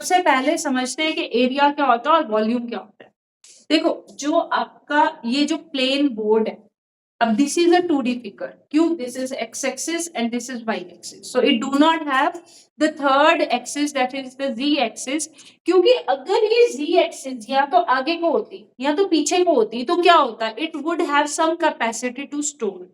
सबसे पहले समझते हैं कि एरिया क्या होता है और वॉल्यूम क्या होता है। देखो, जो आपका ये जो प्लेन बोर्ड है, अब this is a 2D figure. Cube, this is x-axis and this is y-axis. So it do not have the third axis, that is the z-axis. क्योंकि अगर ये z-axis या तो आगे को होती या तो पीछे को होती तो क्या होता? It would have some capacity to store.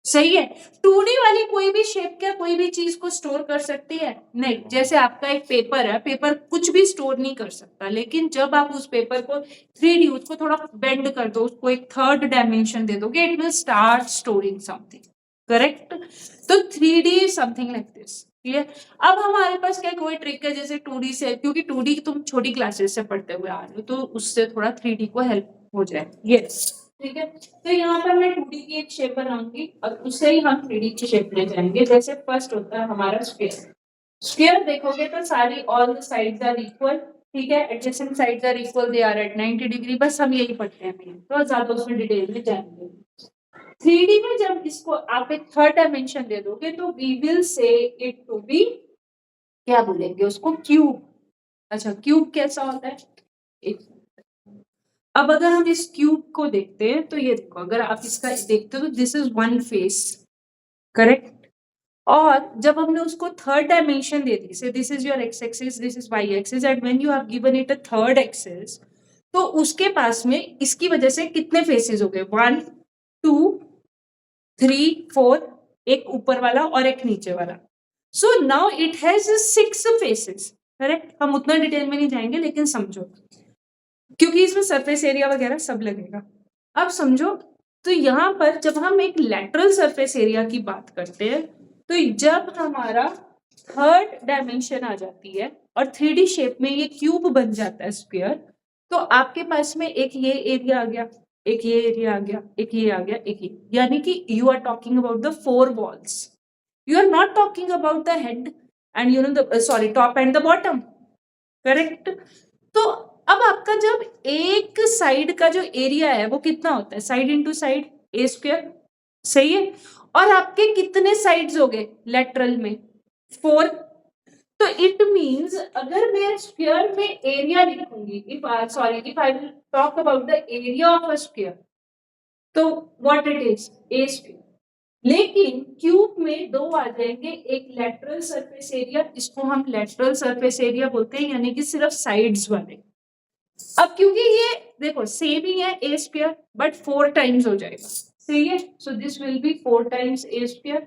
सही है। 2D वाली कोई भी शेप क्या कोई भी चीज को स्टोर कर सकती है? नहीं। जैसे आपका एक पेपर है, पेपर कुछ भी स्टोर नहीं कर सकता, लेकिन जब आप उस पेपर को 3D, उसको थोड़ा बेंड कर दो, उसको एक थर्ड डायमेंशन दे दोगे, it will start storing something. Correct? तो 3D something like this. Clear? अब हमारे पास क्या कोई ट्रिक है जैसे 2D से, क्योंकि 2D तुम छोटी क्लासेस से पढ़ते हुए आ रहे हो, तो उससे थोड़ा 3D को हेल्प हो जाए। यस, ठीक है। तो यहाँ पर मैं 2D की एक शेप बनाऊंगी और उससे ही हम 3D की शेप ले जाएंगे। जैसे फर्स्ट होता है हमारा स्क्वायर। स्क्वायर देखोगे तो सारी all the sides are equal, ठीक है। Adjacent sides are equal, they are at 90 degree. बस हम यही पढ़ते हैं, तो ज्यादा उसमें डिटेल में जाएंगे। 3D में जब इसको आप एक थर्ड डायमेंशन दे दोगे तो we will say it to be, क्या बोलेंगे उसको, क्यूब। अच्छा, क्यूब कैसा होता है? अब अगर हम इस क्यूब को देखते हैं तो ये देखो, अगर आप इसका देखते हो तो this is one face. Correct? और जब हमने उसको थर्ड डायमेंशन दे दी, say this is your x axis, this is y axis, and when you have given it a third axis, तो उसके पास में इसकी वजह से कितने फेसेस हो गए? 1 2 3 4, एक ऊपर वाला और एक नीचे वाला। So now it has 6 faces. Correct? हम उतना डिटेल में नहीं जाएंगे, लेकिन समझो, क्योंकि इसमें सरफेस एरिया वगैरह सब लगेगा। अब समझो, तो यहाँ पर जब हम एक लैटरल सरफेस एरिया की बात करते हैं, तो जब हमारा थर्ड डायमेंशन आ जाती है और 3D शेप में ये क्यूब बन जाता है, स्क्वायर, तो आपके पास में एक ये एरिया आ गया, एक ये एरिया आ गया, एक ये आ गया, एक ये, यानी कि you are talking about the 4 walls. You are not talking about the head and you know the sorry top and the bottom. Correct? तो अब आपका जब एक साइड का जो एरिया है वो कितना होता है? साइड इंटू साइड, ए स्क्वायर। सही है। और आपके कितने साइड्स हो गए लेटरल में? 4। तो इट मींस अगर मैं स्क्वायर में एरिया लिखूंगी, if I will talk about the area of a square, तो what it is? A square. लेकिन क्यूब में दो आ जाएंगे, एक लेटरल सरफेस एरिया, इसको हम लेटरल सरफेस एरिया बोलते हैं, यानी कि सिर्फ साइड्स वाले। अब क्योंकि ये देखो सेम ही है ए स्क्वायर, बट 4 टाइम्स हो जाएगा। सही है। So this will B 4 times A square.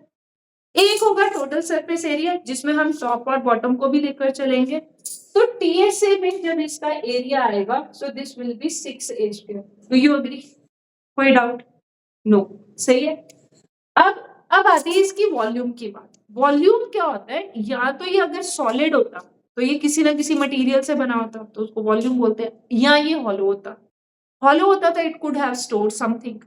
एक होगा टोटल सरफेस एरिया, जिसमें हम टॉप और बॉटम को भी लेकर चलेंगे। तो टीएसए में जब इसका एरिया आएगा, so this will be 6 a square. Do you agree? कोई डाउट? नो। सही है। अब आती है इसकी वॉल्यूम की बात। वॉल्यूम क्या होता है? या तो ये अगर सॉलिड होता तो ये किसी ना किसी मटेरियल से बना होता तो उसको वॉल्यूम बोलते हैं, या ये हॉलो होता। हॉलो होता तो it could have stored something.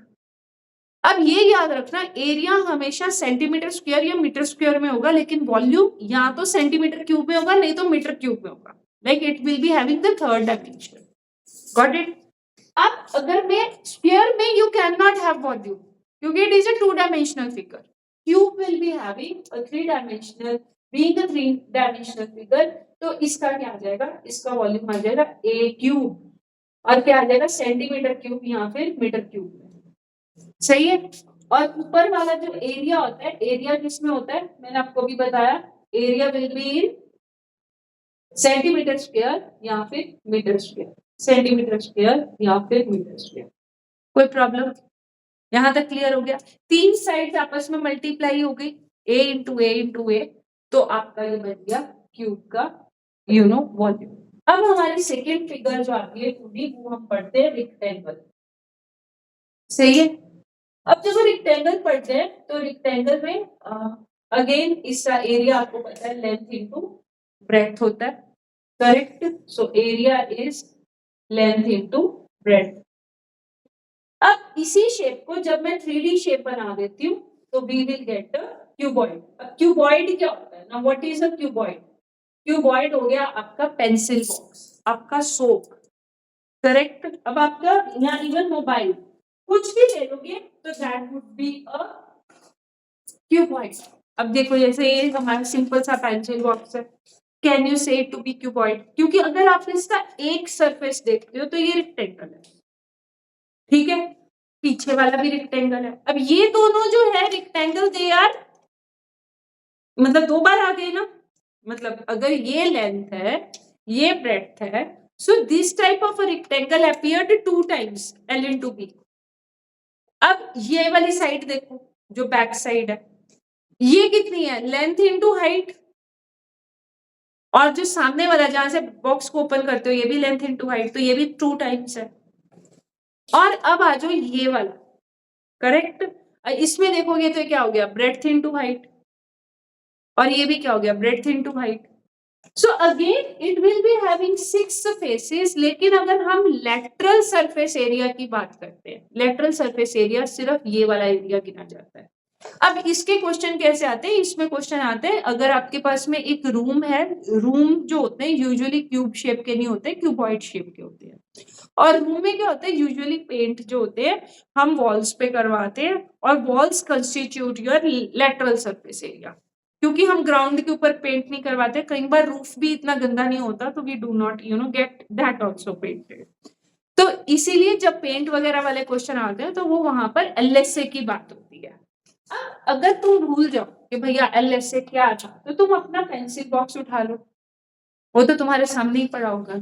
अब ये याद रखना, एरिया हमेशा सेंटीमीटर स्क्वायर या मीटर स्क्वायर में होगा, लेकिन वॉल्यूम या तो सेंटीमीटर क्यूब में होगा, नहीं तो मीटर क्यूब में होगा। Like it will be having the third dimension. Got it? अब अगर मैं स्क्वायर में, you can not have volume क्योंकि it is a 2 dimensional figure. Cube will be having a 3 dimensional, being a 3 dimensional figure, तो इसका क्या आ जाएगा? इसका वॉल्यूम आ जाएगा ए क्यूब, और क्या आ जाएगा? सेंटीमीटर क्यूब या फिर मीटर क्यूब। सही है। और ऊपर वाला जो एरिया होता है, एरिया किसमें होता है? मैंने आपको भी बताया, area will be in centimetre square या फिर मीटर स्क्वायर। सेंटीमीटर स्क्वायर या फिर मीटर स्क्वायर। कोई प्रॉब्लम? यहां तक क्लियर हो गया? 3 साइड्स आपस में मल्टीप्लाई हो गई, ए इंटू ए इंटू ए, तो आपका ये बन गया क्यूब का वॉल्यूम। अब हमारी सेकेंड फिगर जो आती है 2D, वो हम पढ़ते हैं रेक्टेंगल। सही है। अब जब रेक्टेंगल पढ़ते हैं तो रेक्टेंगल में अगेन इसका एरिया आपको पता है, लेंथ इनटू ब्रेड्थ होता है। Correct? So area is length into breadth. अब इसी शेप को जब मैं 3D शेप बना देती हूँ तो we will get a cuboid. अब क्यूबॉइड क्या होता है ना? What is a cuboid? Cuboid हो गया आपका पेंसिल बॉक्स, आपका सोप। करेक्ट? अब आपका यहाँ इवन मोबाइल कुछ भी ले लोगे तो that would be a cuboid. अब देखो, जैसे ये हमारा सिंपल सा पेंसिल बॉक्स है, कैन यू से टू बी क्यूबॉइड? क्योंकि अगर आप इसका एक सरफेस देखते हो तो ये रेक्टेंगल है, ठीक है, पीछे वाला भी रेक्टेंगल है। अब ये दोनों जो है रेक्टेंगल, दे आर मतलब 2 बार आ गए ना, मतलब अगर ये लेंथ है, ये ब्रेड्थ है, so this type of rectangle appeared 2 times L into B। अब ये वाली साइड देखो, जो बैक साइड है, ये कितनी है? Length into height. और जो सामने वाला, जहां से बॉक्स को ओपन करते हो, ये भी लेंथ इनटू हाइट, तो ये भी 2 टाइम्स है। और अब आ जाओ ये वाला, करेक्ट, इसमें देखोगे तो क्या हो गया? Breadth into height. और ये भी क्या हो गया? Breadth into height. So again it will be having 6 faces. लेकिन अगर हम लेटरल सरफेस एरिया की बात करते हैं, लेटरल सरफेस एरिया सिर्फ ये वाला एरिया गिना जाता है। अब इसके क्वेश्चन कैसे आते हैं? इसमें क्वेश्चन आते हैं अगर आपके पास में एक रूम है, रूम जो होते हैं यूजुअली क्यूब शेप के नहीं होते, क्यूबॉइड शेप के होते हैं। और रूम में क्या होता है? यूजुअली पेंट जो होते हैं हम वॉल्स पे करवाते हैं, और walls constitute your lateral surface area. क्योंकि हम ग्राउंड के ऊपर पेंट नहीं करवाते, कई बार रूफ भी इतना गंदा नहीं होता, तो we do not get that also painted. तो इसीलिए जब पेंट वगैरह वाले क्वेश्चन आते हैं तो वो वहां पर एलएसए की बात होती है। अगर तुम भूल जाओ कि भैया एलएसए क्या था, तो तुम अपना पेंसिल बॉक्स उठा लो, वो तो तुम्हारे सामने ही पड़ा होगा।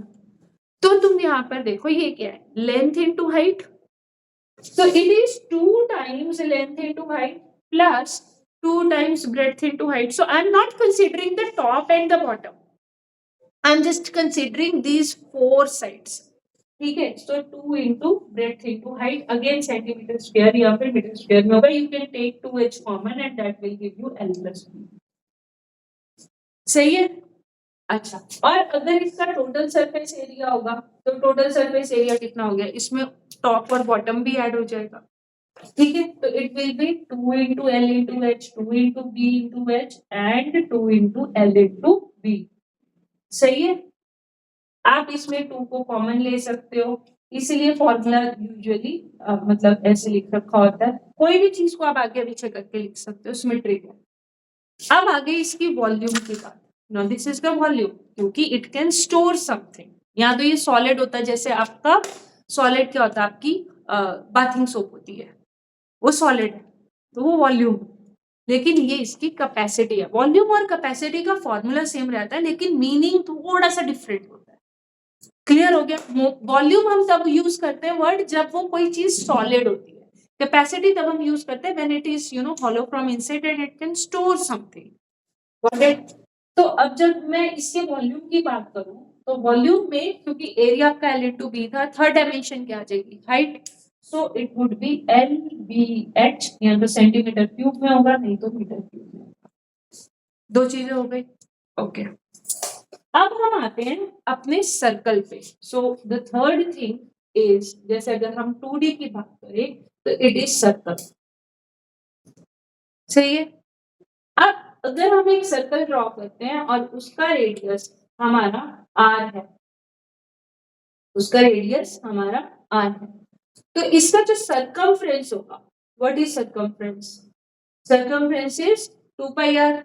तो तुम यहाँ पर देखो ये क्या है? Length into height. So it is 2 times length into height plus 2 times breadth into height. So I'm not considering the top and the bottom. I'm just considering these 4 sides. ठीक है, so 2 into breadth into height, again centimeter square या फिर metre square में होगा। You can take 2h common and that will give you L plus B. सही है? अच्छा, और अगर इसका टोटल सरफेस एरिया होगा तो टोटल सरफेस एरिया कितना हो गया? इसमें टॉप और बॉटम भी ऐड हो जाएगा, ठीक है। तो it will B 2 into L into H, 2 into B into H and 2 into L into B। सही है? आप इसमें 2 को कॉमन ले सकते हो, इसीलिए फॉर्मूला यूजुअली मतलब ऐसे लिख रखा होता है। कोई भी चीज को आप आगे पीछे करके लिख सकते हो, सिमेट्रिक है। अब आगे इसकी वॉल्यूम की बात। Now this is the volume, क्योंकि इट कैन स्टोर समथिंग। या तो ये सॉलिड होता है, जैसे आपका सॉलिड क्या होता है? आपकी बाथिंग सोप होती है, वो सॉलिड है, तो वो वॉल्यूम। लेकिन ये इसकी कैपेसिटी है। वॉल्यूम और कैपेसिटी का फॉर्मूला सेम रहता है, लेकिन मीनिंग थोड़ा सा डिफरेंट होता है। क्लियर हो गया? वॉल्यूम हम तब यूज करते हैं वर्ड जब वो कोई चीज सॉलिड होती है। कैपेसिटी तब हम यूज करते हैं when it is hollow from inside and it can store something. Got it? तो अब जब मैं इसके वॉल्यूम की बात करूं, तो वॉल्यूम में क्योंकि एरिया आपका L into B था, थर्ड डायमेंशन क्या आ जाएगी? Height. So it would be LBH, या तो सेंटीमीटर क्यूब में होगा, नहीं तो मीटर क्यूब में होगा। 2 चीजें हो गई, ओके। अब हम आते हैं अपने सर्कल पे। So the third thing is, जैसे अगर हम 2D की बात करें तो इट इज सर्कल। सही है? अब अगर हम एक सर्कल ड्रॉ करते हैं और उसका रेडियस हमारा R है, उसका रेडियस हमारा R है, तो इसका जो सर्कमफ्रेंस होगा, what is circumference? Circumference is 2 pi r।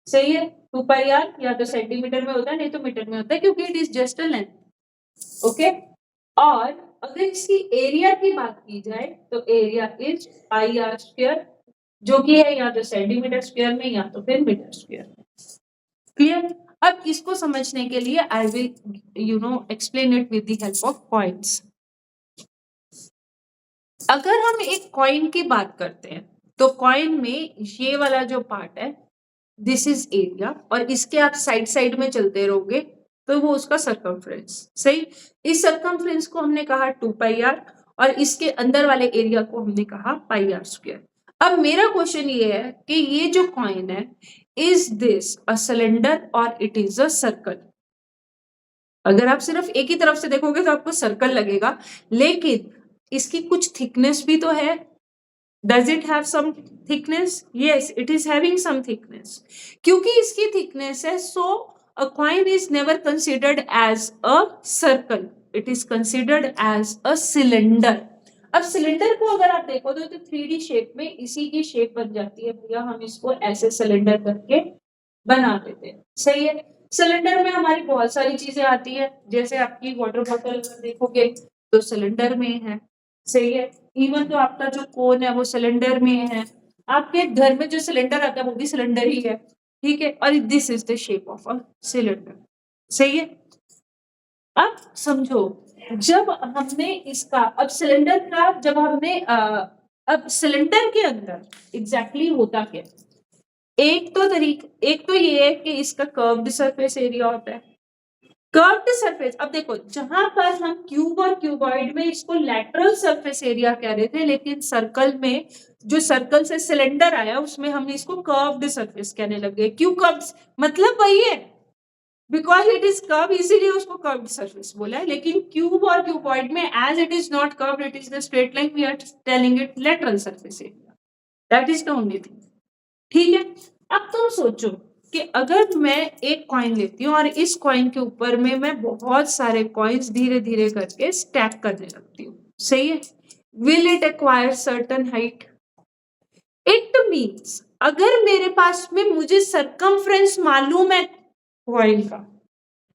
सही है? 2 पाई r या तो सेंटीमीटर में होता है, नहीं तो मीटर में होता है, क्योंकि it is just a length. Okay. और अगर इसकी एरिया की बात की जाए तो area is pi r square, जो कि है या तो सेंटीमीटर स्क्वायर में या तो फिर मीटर स्क्वायर में। क्लियर? अब इसको समझने के लिए I will explain it with the help of points. अगर हम एक कॉइन की बात करते हैं तो कॉइन में ये वाला जो पार्ट है, दिस इज एरिया, और इसके आप साइड साइड में चलते रहोगे तो वो उसका सर्कमफ्रेंस। सही? इस सर्कमफ्रेंस को हमने कहा 2 पाई r, और इसके अंदर वाले एरिया को हमने कहा पाई r स्क्वायर। अब मेरा क्वेश्चन ये है कि ये जो कॉइन है, इज दिस अ सिलेंडर और इट इज अ सर्कल? अगर आप सिर्फ एक ही तरफ से देखोगे तो आपको सर्कल लगेगा, लेकिन इसकी कुछ थिकनेस भी तो है। Does it have some thickness? Yes, it is having some thickness. क्योंकि इसकी thickness है, so a coin is never considered as a circle. It is considered as a cylinder. अब सिलेंडर को अगर आप देखो तो 3D शेप में इसी की शेप बन जाती है भैया, हम इसको ऐसे सिलेंडर करके बना देते हैं। सही है? सिलेंडर में हमारी बहुत सारी चीजें आती है, जैसे आपकी वाटर बॉटल देखोगे तो सिलेंडर में है, सही है। इवन तो आपका जो कोन है वो सिलेंडर में है, आपके घर में जो सिलेंडर आता है वो भी सिलेंडर ही है, ठीक है। और this is the shape of a cylinder, सही है। अब समझो, जब हमने इसका अब सिलेंडर का जब हमने अब सिलेंडर के अंदर एग्जैक्टली होता क्या, एक तो ये है कि इसका कर्व्ड सरफेस एरिया होता है। कर्व्ड सरफेस, अब देखो जहां पर हम क्यूब और क्यूबॉइड में इसको लैटरल सरफेस एरिया कह रहे थे, लेकिन सर्कल में जो सर्कल से सिलेंडर आया उसमें हम इसको कर्व्ड सरफेस कहने लगे। क्यों कर्व्ड, मतलब वही है, बिकॉज इट इज कर्व इसीलिए उसको कर्व्ड सरफेस बोला है। लेकिन क्यूब और क्यूबॉइड में as it is not curved, it is the straight line, we are telling it lateral surface area, that is the only thing, ठीक है। अब तुम सोचो कि अगर मैं एक कॉइन लेती हूँ और इस कॉइन के ऊपर में मैं बहुत सारे कॉइन्स धीरे धीरे करके स्टैक करने लगती हूँ, सही है। Will it acquire certain height? It means अगर मेरे पास में मुझे सरकमफ्रेंस मालूम है कॉइन का,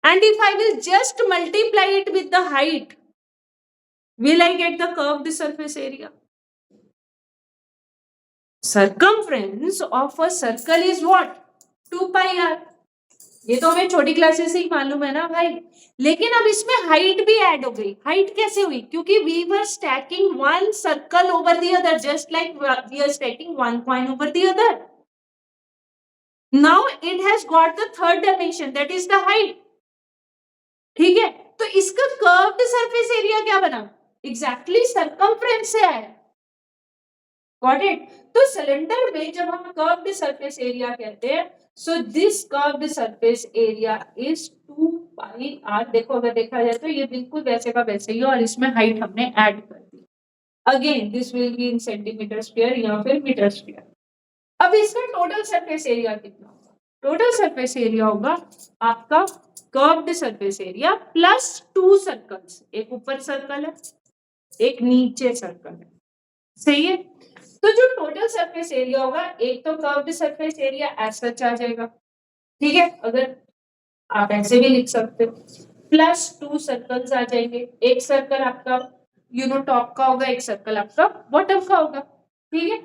and if I will just multiply it with the height, will I get the curved surface area? Circumference of a circle is what? 2 pi r. ये तो हमें छोटी क्लासेस से ही मालूम है ना भाई, लेकिन अब इसमें हाइट भी ऐड हो गई। हाइट कैसे हुई? क्योंकि we were stacking one circle over the other, just like we are stacking one coin over the other. Now it has got the third dimension, that is the height. ठीक है, तो इसका curved surface area क्या बना? Exactly circumference से आया, got it. तो cylinder में जब हम कर्व्ड सरफेस एरिया कहते हैं, so this curved surface area is 2 pi r. देखो अगर देखा जाए तो ये बिल्कुल वैसे का वैसे ही है, और इसमें हाइट हमने ऐड कर दी। Again this will be in centimetre square या फिर मीटर स्क्वायर। अब इसका टोटल सरफेस एरिया कितना होगा? टोटल सरफेस एरिया होगा आपका curved surface area plus 2 circles, एक ऊपर सर्कल है एक नीचे सर्कल है, सही है। तो जो टोटल सरफेस एरिया होगा, एक तो curved surface area as such आ जाएगा, ठीक है, अगर आप ऐसे भी लिख सकते हो, प्लस 2 सर्कल्स आ जाएंगे। एक सर्कल आपका टॉप का होगा, एक सर्कल आपका बॉटम का होगा, ठीक है।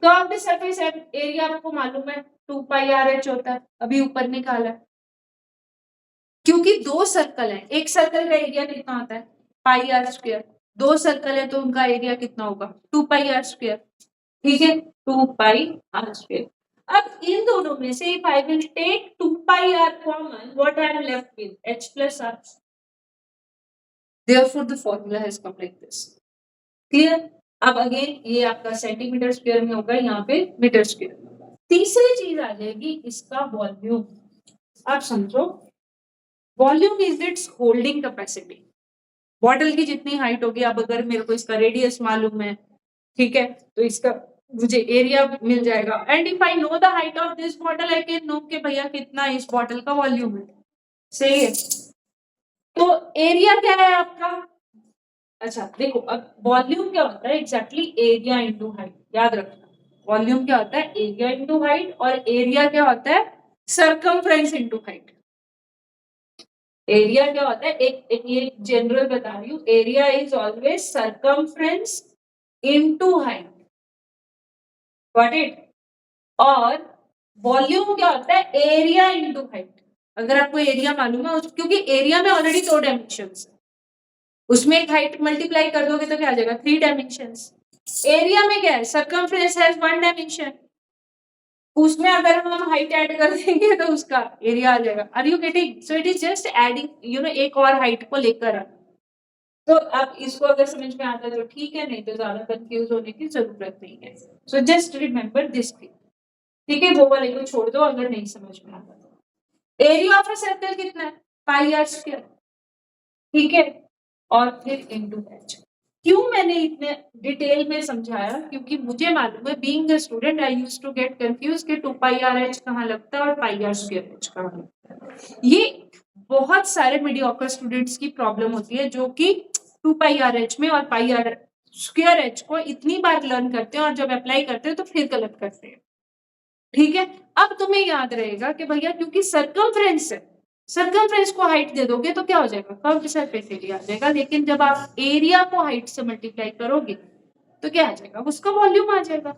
कर्व्ड सरफेस एरिया आपको मालूम है 2 पाई आर एच होता है, अभी ऊपर निकाला है। क्योंकि 2 सर्कल है, एक सर्कल का एरिया कितना होता है? Pi r square. 2 सर्कल है तो उनका एरिया कितना होगा? 2 पाई आर स्क्वायर, ठीक है, 2 पाई आर स्क्वायर। अब इन दोनों में से if I will take 2 pi r common, what I am left with? h plus r। Therefore the formula has come like this. Clear? अब अगेन ये आपका सेंटीमीटर स्क्वायर में होगा, यहाँ पे मीटर स्क्वायर में होगा। तीसरी चीज आ जाएगी इसका वॉल्यूम। आप समझो, volume is it's holding capacity. Bottle की जितनी हाइट होगी, अब अगर मेरे को इसका रेडियस मालूम है, ठीक है, तो इसका मुझे एरिया मिल जाएगा। And if I know the height of this bottle, I can know कि भैया कितना इस बॉटल का वॉल्यूम है, सही है। तो एरिया क्या है आपका? अच्छा देखो, अब वॉल्यूम क्या होता है? एग्जैक्टली एरिया इंटू हाइट, याद रखना। वॉल्यूम क्या होता है? एरिया इंटू हाइट, और एरिया क्या होता है? Circumference into height. एरिया क्या होता है? एक ये जनरल बता रही हूँ, area is always circumference into height, got it. और वॉल्यूम क्या होता है? Area into height. अगर आपको एरिया मालूम है, क्योंकि एरिया में ऑलरेडी 2 डायमेंशंस है, उसमें एक हाइट मल्टीप्लाई कर दोगे तो क्या आ जाएगा? 3 डायमेंशंस। एरिया में क्या है? सरकमफ्रेंस हैज 1 डायमेंशन, उसमें अगर हम हाइट ऐड कर देंगे तो उसका एरिया आ जाएगा। Are you getting? So it is just adding एक और हाइट को लेकर आना। तो अब इसको अगर समझ में आता है तो ठीक है, नहीं तो ज्यादा कंफ्यूज होने की जरूरत नहीं है। So just remember this thing, ठीक है। वो वाले को छोड़ दो अगर नहीं समझ में आता तो। एरिया ऑफ अ सर्कल कितना है? पाई आर स्क्वायर, ठीक है, और फिर इनटू एच। क्यों मैंने इतने डिटेल में समझाया? क्योंकि मुझे मालूम है, being a student I used to get confuse कि 2 पाई आर एच कहाँ लगता है और पाई आर स्क्वायर एच कहाँ लगता है। ये बहुत सारे मीडियोकर स्टूडेंट्स की प्रॉब्लम होती है, जो कि 2 पाई आर एच में और पाई आर स्क्वायर एच को इतनी बार लर्न करते हैं और जब अप्लाई करते हैं तो फिर गलत करते हैं, ठीक है। अब तुम्हें याद रहेगा कि भैया क्योंकि सरकमफ्रेंस है सर्कमफ्रेंस को हाइट दे दोगे तो क्या हो जाएगा, कर्व्ड सरफेस एरिया आ जाएगा। लेकिन जब आप एरिया को हाइट से मल्टीप्लाई करोगे तो क्या आ जाएगा, उसका वॉल्यूम आ जाएगा।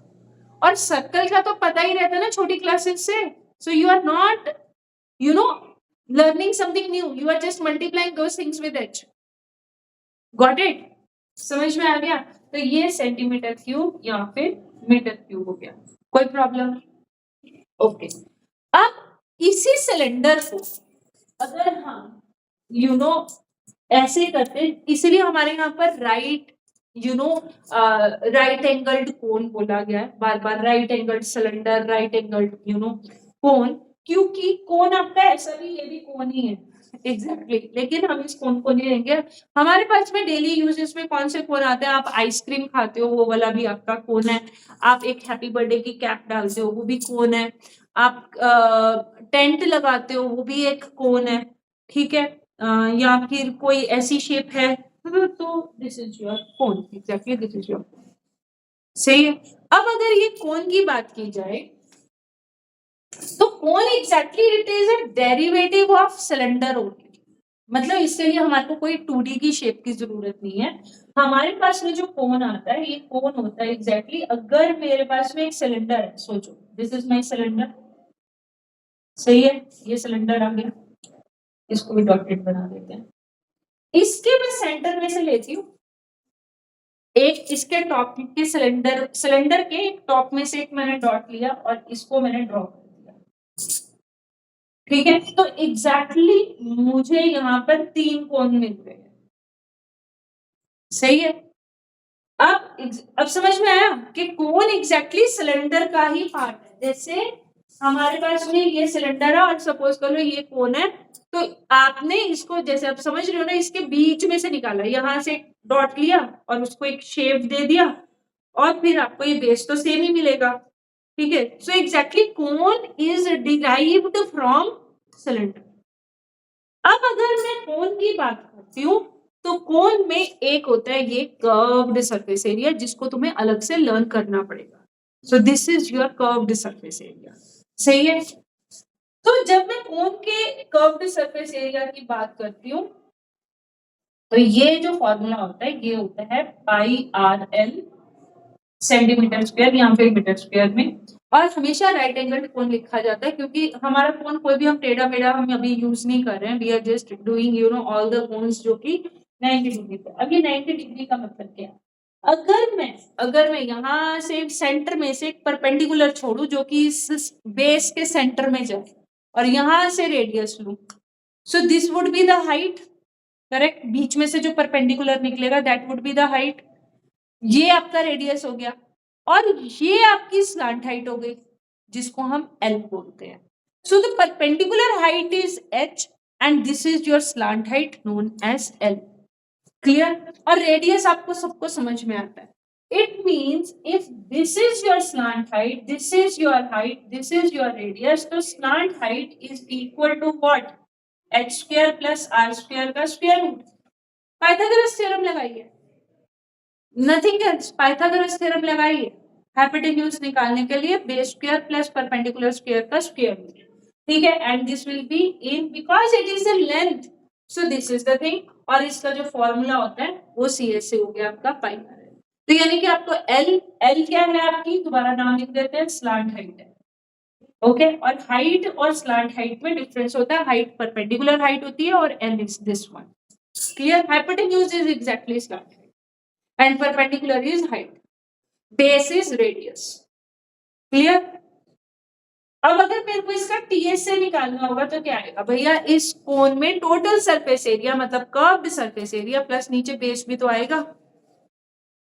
और सर्कल का तो पता ही रहता है ना छोटी क्लासेस से। So you are not learning something new, you are just multiplying those things with h. Got it? समझ में आ गया? तो ये सेंटीमीटर क्यूब या फिर मीटर क्यूब हो गया। कोई प्रॉब्लम? ओके। अब इसी सिलेंडर को अगर हम ऐसे करते, इसलिए हमारे यहाँ पर राइट एंगल्ड कोन बोला गया है बार बार, right angled cylinder, right angled cone, क्योंकि कोन आपका ऐसा भी, ये भी कोन ही है एग्जैक्टली लेकिन हम इस कोन को नहीं लेंगे। हमारे पास में डेली यूजेस में कौन से कोन आते हैं, आप आइसक्रीम खाते हो वो वाला भी आपका कोन है, आप एक हैप्पी बर्थडे की कैप डालते हो वो भी कोन है, आप टेंट लगाते हो वो भी एक कोन है, ठीक है, या फिर कोई ऐसी शेप है तो this is your cone, exactly this is your cone. सही है। अब अगर ये कोन की बात की जाए तो cone exactly it is a derivative of cylinder only. मतलब इसके लिए हमारे को कोई 2D की शेप की जरूरत नहीं है। हमारे पास में जो कोन आता है, ये कोन होता है एग्जैक्टली अगर मेरे पास में एक सिलेंडर है, सोचो दिस इज माय सिलेंडर, सही है, ये सिलेंडर आ गया, इसको भी डॉटेड बना देते हैं। इसके मैं सेंटर में से लेती हूँ एक, इसके टॉप के सिलेंडर के एक टॉप में से एक मैंने डॉट लिया और इसको मैंने ड्रॉ कर दिया, ठीक है। तो एग्जैक्टली मुझे यहाँ पर 3 कोन मिल गए, सही है। अब समझ में आया कि कोन एग्जैक्टली सिलेंडर का ही पार्ट है। जैसे हमारे पास में ये सिलेंडर है और सपोज करो ये कोन है, तो आपने इसको जैसे आप समझ रहे हो ना, इसके बीच में से निकाला, यहाँ से डॉट लिया और उसको एक शेप दे दिया और फिर आपको ये बेस तो सेम ही मिलेगा, ठीक है। So exactly cone is derived from cylinder. अब अगर मैं कोन की बात करती हूँ तो कोन में एक होता है ये कर्व्ड सरफेस एरिया, जिसको तुम्हें अलग से लर्न करना पड़ेगा। So this is your curved surface area, सही है। तो जब मैं कोन के कर्व्ड सरफेस एरिया की बात करती हूँ तो ये जो फॉर्मूला होता है ये होता है πRL सेंटीमीटर स्क्वायर या फिर मीटर स्क्वायर में, और हमेशा राइट एंगल कोन लिखा जाता है क्योंकि हमारा कोन कोई भी हम टेढ़ा मेढ़ा हम अभी यूज नहीं कर रहे हैं, we are just doing all the cones जो कि 90 डिग्री पे। अब ये 90 डिग्री का मतलब क्या है, अगर मैं यहाँ से सेंटर में से एक परपेंडिकुलर छोड़ू जो कि इस बेस के सेंटर में जाए और यहाँ से रेडियस लूं, so this would be the height, correct. बीच में से जो परपेंडिकुलर निकलेगा that would be the height, ये आपका रेडियस हो गया और ये आपकी स्लांट हाइट हो गई जिसको हम L बोलते हैं। So the perpendicular height is H and this is your slant height known as L। Clear? और रेडियस आपको सबको समझ में आता है। It means if this is your slant height, this is your height, this is your radius, तो slant height is equal to what? H square plus R square का square root। Pythagoras theorem लगाइए, nothing else, Pythagoras theorem लगाइए hypotenuse निकालने के लिए, base square plus perpendicular square का square root, ठीक है। And this will be in because it is the length, so this is the thing. और इसका जो फॉर्मूला होता है वो CS से हो गया आपका पाई आर एल। तो यानी कि आपको L क्या है आपकी, दोबारा नाम लिख देते हैं, स्लांट हाइट है, ओके। और हाइट और स्लांट हाइट में डिफरेंस होता है, हाइट परपेंडिकुलर हाइट होती है और L is this one, clear. Hypotenuse is exactly slant height and perpendicular is height, base is radius, clear। अब अगर मेरे को इसका TS से निकालना होगा तो क्या आएगा भैया, इस कोन में टोटल सरफेस एरिया मतलब कर्व्ड सरफेस एरिया प्लस नीचे बेस भी तो आएगा,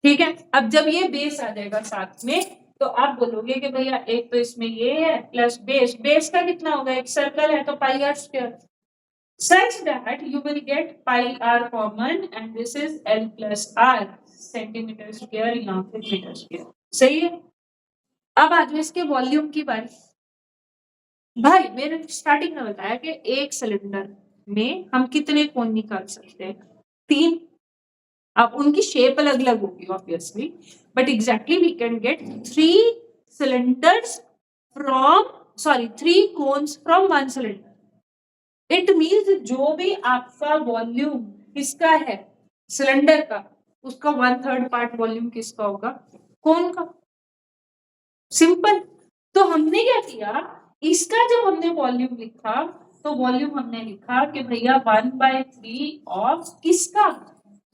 ठीक है। अब जब ये बेस आ जाएगा साथ में तो आप बोलोगे कि भैया एक तो इसमें ये है प्लस बेस का कितना होगा, एक सर्कल है तो pi r square, such that you will get pi r common and this is L plus R centimetre square या फिर मीटर स्क्वायर, सही है। अब आ जाओ इसके वॉल्यूम की बारी। भाई मैंने स्टार्टिंग में बताया कि एक सिलेंडर में हम कितने कोन निकाल सकते हैं, 3। अब उनकी शेप अलग अलग होगी obviously, but exactly we can get 3 cones from 1 cylinder. It means जो भी आपका वॉल्यूम किसका है सिलेंडर का, उसका 1/3 पार्ट वॉल्यूम किसका होगा, कौन का। सिंपल। तो हमने क्या किया, इसका जब हमने वॉल्यूम लिखा तो वॉल्यूम हमने लिखा कि भैया 1/3 ऑफ किसका,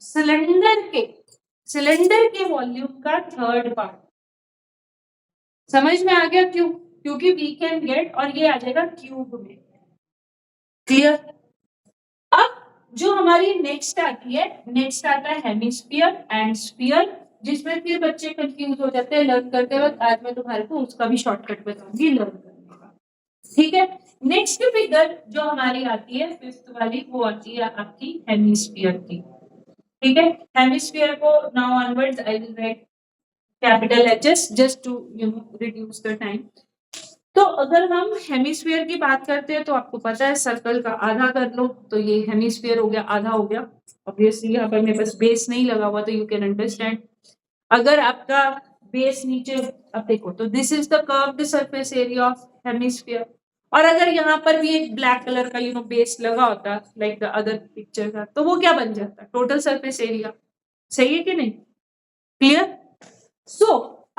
सिलेंडर के वॉल्यूम का 3rd पार्ट। समझ में आ गया क्यों, क्योंकि वी कैन गेट, और ये आ जाएगा क्यूब में। क्लियर। अब जो हमारी नेक्स्ट आती है, नेक्स्ट आता है हेमिस्फीयर एंड स्फीयर, जिसमें फिर बच्चे कंफ्यूज हो जाते हैं लर्न करते वक्त। आज मैं तुम्हारे को उसका भी शॉर्टकट बताऊंगी लर्न करने का। ठीक है। नेक्स्ट फिगर जो हमारी आती है 5th वाली, वो आती है आपकी हेमिस्फीयर की। ठीक है। हेमिस्फीयर को now onwards I will write capital HS just to reduce the time. तो अगर हम हेमिस्फीयर की बात करते हैं तो आपको पता है सर्कल का आधा कर लो, तो ये हेमिस्फीयर हो गया, आधा हो गया। ऑब्वियसली यहाँ पर मेरे पास बेस नहीं लगा हुआ तो यू कैन अंडरस्टैंड। अगर आपका बेस नीचे, अब देखो, तो this is the curved surface area of hemisphere. और अगर यहाँ पर भी एक ब्लैक कलर का बेस लगा होता लाइक द अदर पिक्चर का, तो वो क्या बन जाता, टोटल सरफेस एरिया। सही है कि नहीं, क्लियर। सो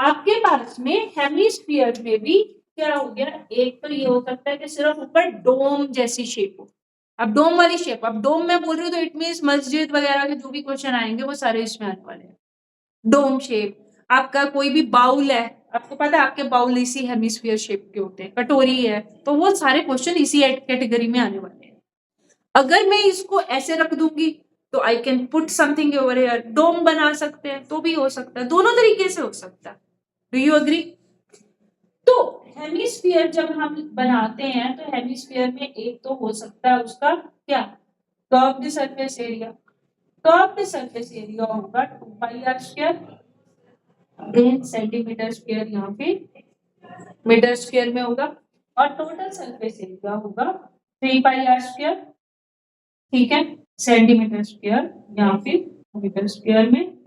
आपके पास में हेमिस्फीयर में भी क्या हो गया, एक तो ये हो सकता है कि सिर्फ ऊपर डोम जैसी शेप हो। अब डोम वाली शेप, अब डोम में बोल रही हूँ तो इट मीन्स मस्जिद वगैरह के जो भी क्वेश्चन आएंगे वो सारे इसमें आने वाले हैं। डोम शेप, आपका कोई भी बाउल है, आपको पता है आपके बाउल इसी हेमिस्फीयर शेप के होते हैं, कटोरी है, तो वो सारे क्वेश्चन इसी कैटेगरी में आने वाले हैं। अगर मैं इसको ऐसे रख दूंगी तो I can put something over here, dome बना सकते हैं तो भी हो सकता है, दोनों तरीके से हो सकता है। Do you agree. तो हेमिस्फीयर जब हम बनाते हैं तो हेमिस्फीयर में एक तो हो सकता है उसका क्या, curved surface area. Curved surface area होगा 2πr², इन सेंटीमीटर स्क्वायर यहाँ पे मीटर स्क्वायर में होगा, और टोटल सरफेस एरिया होगा 3πr², ठीक है, सेंटीमीटर स्क्वायर यहाँ पे मीटर स्क्वायर में।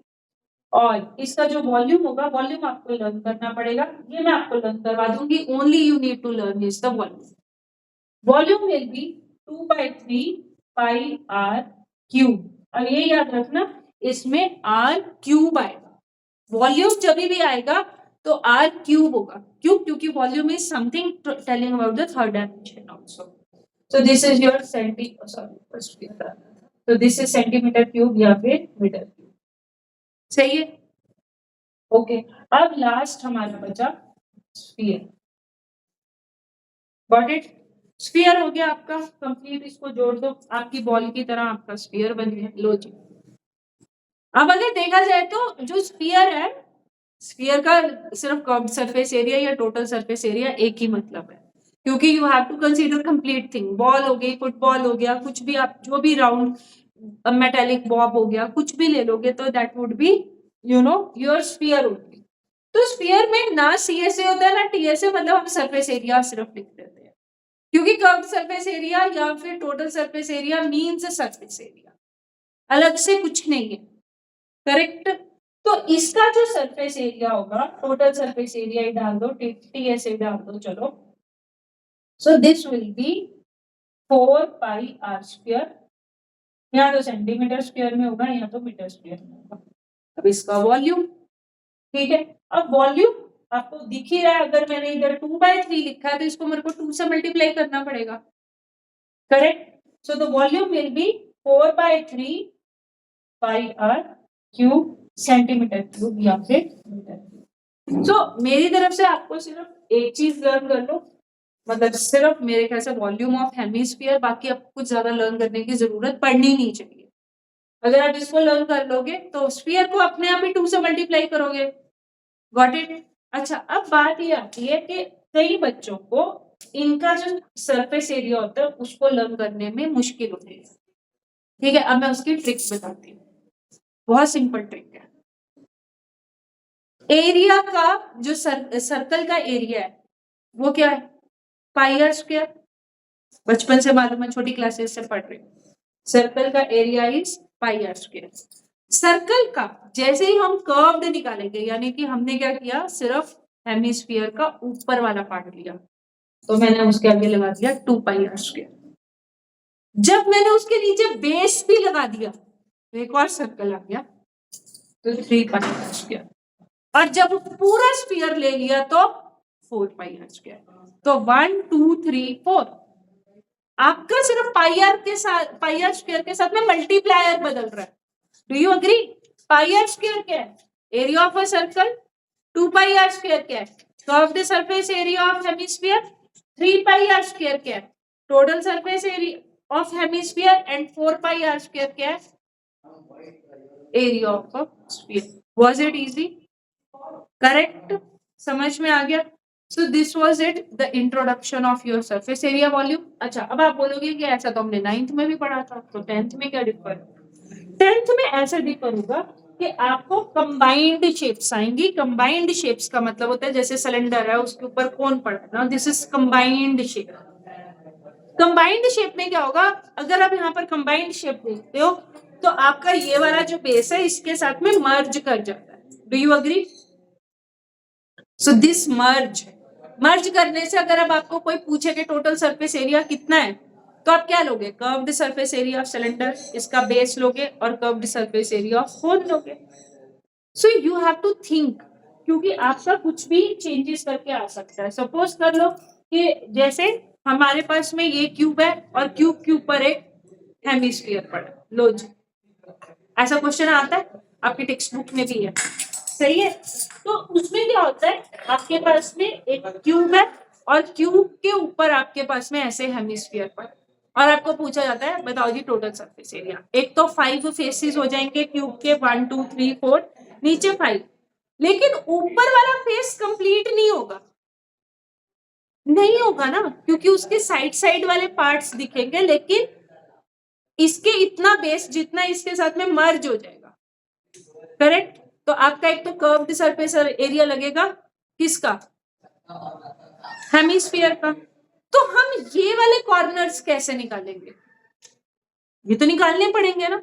और इसका जो वॉल्यूम होगा, वॉल्यूम आपको लर्न करना पड़ेगा, ये मैं आपको लर्न करवा दूंगी, only you need to learn is the volume. Volume will be 2/3πr³। और ये याद रखना, इसमें r क्यूब आएगा, वॉल्यूम जब भी आएगा तो r क्यूब होगा। क्यों, क्योंकि volume is something telling about the 3rd dimension also. So this is your so this is centimetre cube या फिर मीटर क्यूब। सही है, ओके। अब लास्ट हमारा बचा स्फीयर। Got it. स्फीयर हो गया आपका कंप्लीट, इसको जोड़ दो, आपकी बॉल की तरह आपका स्फीयर बन गया। लो जी। अब अगर देखा जाए तो जो स्फीयर है, स्फीयर का सिर्फ कर्व्ड सरफेस एरिया या टोटल सरफेस एरिया एक ही मतलब है, क्योंकि you have to consider complete thing. Ball हो गई, फुटबॉल हो गया, कुछ भी आप जो भी राउंड मेटेलिक बॉब हो गया, कुछ भी ले लोगे तो that would be your sphere होगी। तो स्फीयर में ना सीएसए होता है ना टीएसए, मतलब हम सरफेस एरिया सिर्फ लिख देते हैं, क्योंकि कर्व्ड सरफेस एरिया या फिर total surface area means surface area, अलग से कुछ नहीं है। करेक्ट। तो इसका जो सरफेस एरिया होगा, टोटल सरफेस एरिया ही डाल दो, टीएसए डाल दो, चलो। सो दिस विल बी 4πr²। यहाँ तो सेंटीमीटर स्क्वायर में होगा, यहाँ तो मीटर स्क्वायर में होगा। अब इसका वॉल्यूम, ठीक है। अब वॉल्यूम आपको दिख ही रहा है, अगर मैंने इधर 2/3 लिखा है तो इसको मेरे को 2 से मल्टीप्लाई करना पड़ेगा। Correct. So the volume will B 4/3πr³ centimetre cube या फिर मीटर क्यूब। सो मेरी तरफ से आपको सिर्फ एक चीज लर्न कर लो, मतलब सिर्फ मेरे ख्याल से वॉल्यूम ऑफ हेमिस्फीयर, बाकी आपको कुछ ज्यादा लर्न करने की जरूरत पड़नी नहीं चाहिए। अगर आप इसको लर्न कर लोगे तो स्फीयर को अपने आप ही 2 से मल्टीप्लाई करोगे। Got it. अच्छा, अब बात ये आती है कि कई बच्चों को इनका जो सरफेस एरिया होता है उसको लर्न करने में मुश्किल होती है। ठीक है, अब मैं उसकी ट्रिक्स बताती हूँ, बहुत सिंपल ट्रिक है। एरिया का जो सर्कल का एरिया है वो क्या है, πr²। बचपन से मालूम है, छोटी क्लासेस से पढ़ रहे हो। सर्कल का एरिया इज πr²। सर्कल का जैसे ही हम कर्व्ड निकालेंगे, यानी कि हमने क्या किया, सिर्फ हेमिस्फीयर का ऊपर वाला पार्ट लिया, तो मैंने उसके आगे लगा दिया 2πr²। जब मैंने उसके नीचे बेस भी लगा दिया तो एक और सर्कल आ गया, तो 3 पाई आर स्क्वायर। और जब पूरा स्फीयर ले लिया तो 4 पाई आर स्क्वायर। तो 1 2 3 4 आपका सिर्फ पाई आर के साथ, पाई आर स्क्वायर के साथ में मल्टीप्लायर बदल रहा है। Do you agree? Pi r square क्या है? Area of a circle. 2 pi r square क्या है? Curved surface area of hemisphere. 3 pi r square क्या है? Total surface area of hemisphere. And 4 pi r square क्या है? Area of a sphere. Was it easy? Correct? समझ में आ गया? So this was it, the introduction of your surface area volume. अच्छा, अब आप बोलोगे कि ऐसा तो हमने 9th में भी पढ़ा था, तो 10th में क्या डिफर? 10th में ऐसा डिफर होगा कि आपको कंबाइंड शेप्स आएंगी। कंबाइंड शेप्स का मतलब होता है जैसे सिलेंडर है उसके ऊपर कौन पड़ा है ना, this is combined shape. Combined shape में क्या होगा, अगर आप यहाँ पर कंबाइंड शेप देखते हो तो आपका ये वाला जो बेस है इसके साथ में मर्ज कर जाता है। Do you agree? So this merge करने से अगर अब आपको कोई पूछे कि टोटल सरफेस एरिया कितना है, तो आप क्या लोगे? Curved surface area of cylinder, इसका बेस लोगे, और curved surface area of whole लोगे। So you have to think, क्योंकि आपका कुछ भी चेंजेस करके आ सकता है। सपोज कर लो कि जैसे हमारे पास में ये क्यूब है और क्यूब के ऊपर एक हेमिस्फीयर पड़ा, लो जी, ऐसा क्वेश्चन आता है, आपकी टेक्स्ट बुक में भी है, सही है? तो उसमें क्या होता है, आपके पास में एक क्यूब है और क्यूब के ऊपर आपके पास में ऐसे हेमिस्फीयर पर, और आपको पूछा जाता है बताओ जी टोटल सरफेस एरिया। एक तो 5 फेसेस हो जाएंगे क्यूब के, 1 2 3 4, नीचे 5, लेकिन ऊपर वाला फेस कंप्लीट नहीं होगा। नहीं होगा ना, क्योंकि उसके साइड साइड वाले पार्ट्स दिखेंगे, लेकिन इसके इतना बेस जितना इसके साथ में मर्ज हो जाएगा। करेक्ट? तो आपका एक तो कर्व्ड सरफेस एरिया लगेगा, किसका? हेमिस्फीयर का। तो हम ये वाले कॉर्नर्स कैसे निकालेंगे? ये तो निकालने पड़ेंगे ना।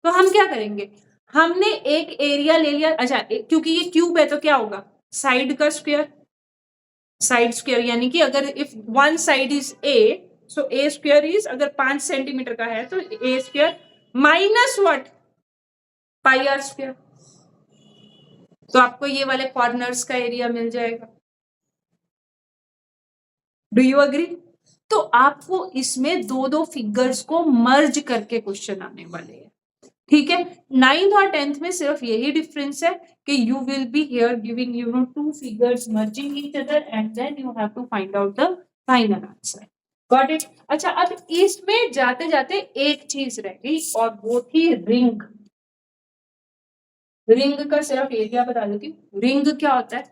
तो हम क्या करेंगे, हमने एक एरिया ले लिया। अच्छा, क्योंकि ये क्यूब है तो क्या होगा, साइड का स्क्वायर, साइड स्क्वायर, यानी कि अगर if one side is a, so a square is, अगर 5 सेंटीमीटर का है तो a square minus what, pi r square. तो आपको ये वाले कॉर्नर्स का एरिया मिल जाएगा। Do you agree? तो आपको इसमें दो दो फिगर्स को मर्ज करके क्वेश्चन आने वाले हैं, ठीक है? 9th और 10th में सिर्फ यही डिफरेंस है कि you will be here giving you know 2 figures merging each other and then you have to find out the final answer. Got it? अच्छा, अब इसमें जाते जाते एक चीज रह गई और वो थी रिंग। रिंग का सिर्फ एरिया बता देती हूँ। रिंग क्या होता है?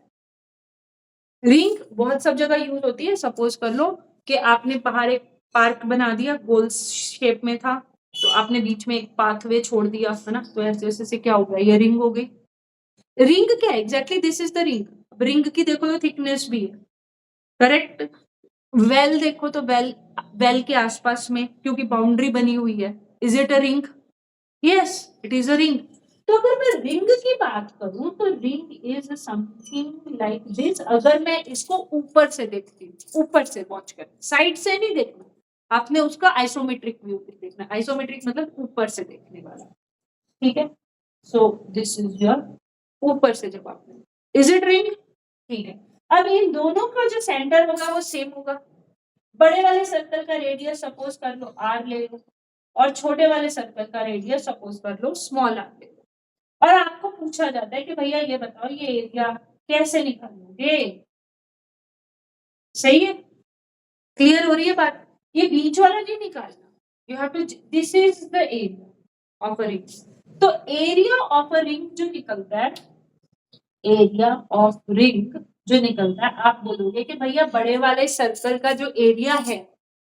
रिंग बहुत सब जगह यूज होती है। सपोज कर लो कि आपने बाहर एक पार्क बना दिया, गोल शेप में था, तो आपने बीच में एक पाथवे छोड़ दिया, है ना, तो ऐसे ऐसे से क्या हो गया, ये रिंग हो गई। रिंग क्या है exactly? This is the ring. Ring की देखो तो थिकनेस भी है, करेक्ट? वेल देखो तो वेल, वेल के आसपास में क्योंकि बाउंड्री बनी हुई है, is it a ring? Yes, it is a ring. तो अगर मैं रिंग की बात करूं तो ring is something like this. अगर मैं इसको ऊपर से देखती हूँ, ऊपर से वॉच कर, साइड से नहीं देखना, आपने उसका आइसोमेट्रिक व्यू देखना। आइसोमेट्रिक मतलब ऊपर से देखने वाला, ठीक है? सो दिस इज योर ऊपर से जब आपने, इज इट रिंग? ठीक है। अब इन दोनों का जो सेंटर होगा वो सेम होगा। बड़े वाले सर्कल का रेडियस सपोज कर लो आर ले लो, और छोटे वाले सर्कल का रेडियस सपोज कर लो स्मॉल आर ले लो, और आपको पूछा जाता है कि भैया ये बताओ ये एरिया कैसे निकालोगे? सही है? क्लियर हो रही है बात? ये बीच वाला नहीं निकालना, you have to, this is the area of a ring. तो एरिया ऑफ अ रिंग जो निकलता है, एरिया ऑफ रिंग जो निकलता है, आप बोलोगे कि भैया बड़े वाले सर्कल का जो एरिया है,